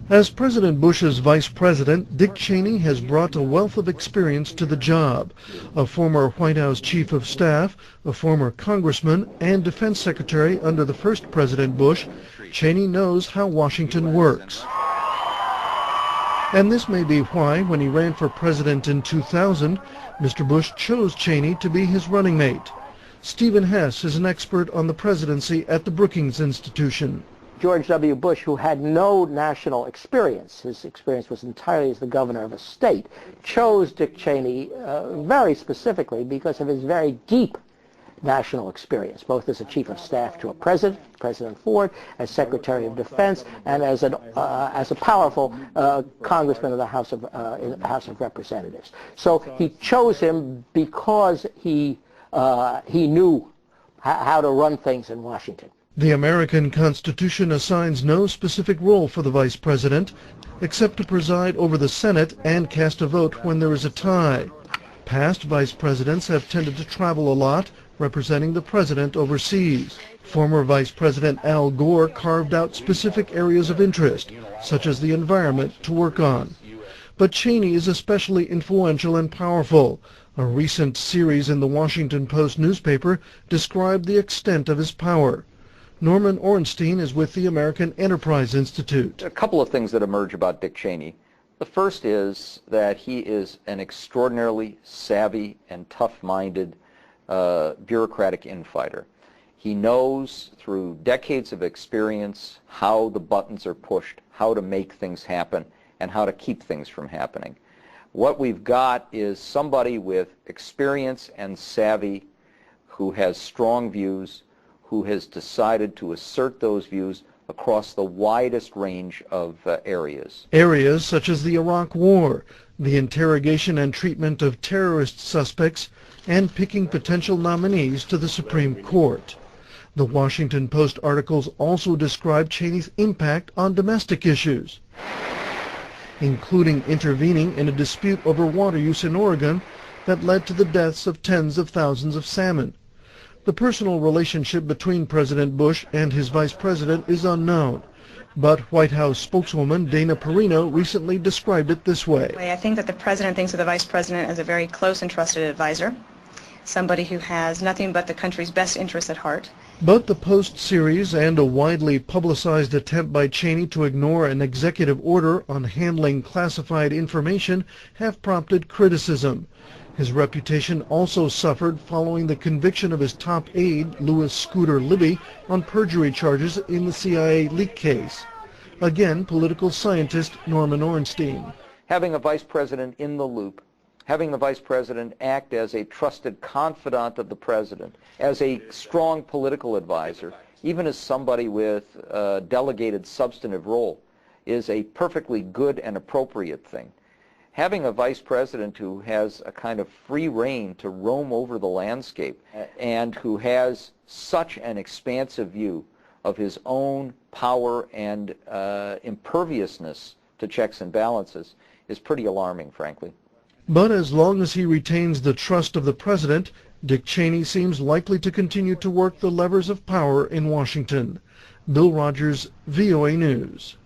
As President Bush's vice president, Dick Cheney has brought a wealth of experience to the job. A former White House chief of staff, a former congressman, and defense secretary under the first President Bush, Cheney knows how Washington works. And this may be why, when he ran for president in 2000, Mr. Bush chose Cheney to be his running mate. Stephen Hess is an expert on the presidency at the Brookings Institution. George W. Bush, who had no national experience, his experience was entirely as the governor of a state, chose Dick Cheney very specifically because of his very deep national experience, both as a chief of staff to a president, President Ford, as Secretary of Defense, and as a powerful congressman in the House of Representatives. So he chose him because he knew how to run things in Washington. The American Constitution assigns no specific role for the vice president, except to preside over the Senate and cast a vote when there is a tie. Past vice presidents have tended to travel a lot, representing the president overseas. Former Vice President Al Gore carved out specific areas of interest, such as the environment, to work on. But Cheney is especially influential and powerful. A recent series in the Washington Post newspaper described the extent of his power. Norman Ornstein is with the American Enterprise Institute. A couple of things that emerge about Dick Cheney. The first is that he is an extraordinarily savvy and tough-minded bureaucratic infighter. He knows through decades of experience how the buttons are pushed, how to make things happen, and how to keep things from happening. What we've got is somebody with experience and savvy who has strong views, who has decided to assert those views across the widest range of areas. Areas such as the Iraq War, the interrogation and treatment of terrorist suspects, and picking potential nominees to the Supreme Court. The Washington Post articles also describe Cheney's impact on domestic issues, including intervening in a dispute over water use in Oregon that led to the deaths of tens of thousands of salmon. The personal relationship between President Bush and his vice president is unknown, but White House spokeswoman Dana Perino recently described it this way. I think that the president thinks of the vice president as a very close and trusted advisor, somebody who has nothing but the country's best interests at heart. But the Post series and a widely publicized attempt by Cheney to ignore an executive order on handling classified information have prompted criticism. His reputation also suffered following the conviction of his top aide, Louis Scooter Libby, on perjury charges in the CIA leak case. Again, political scientist Norman Ornstein. Having a vice president in the loop, having the vice president act as a trusted confidant of the president, as a strong political advisor, even as somebody with a delegated substantive role, is a perfectly good and appropriate thing. Having a vice president who has a kind of free rein to roam over the landscape and who has such an expansive view of his own power and imperviousness to checks and balances is pretty alarming, frankly. But as long as he retains the trust of the president, Dick Cheney seems likely to continue to work the levers of power in Washington. Bill Rogers, VOA News.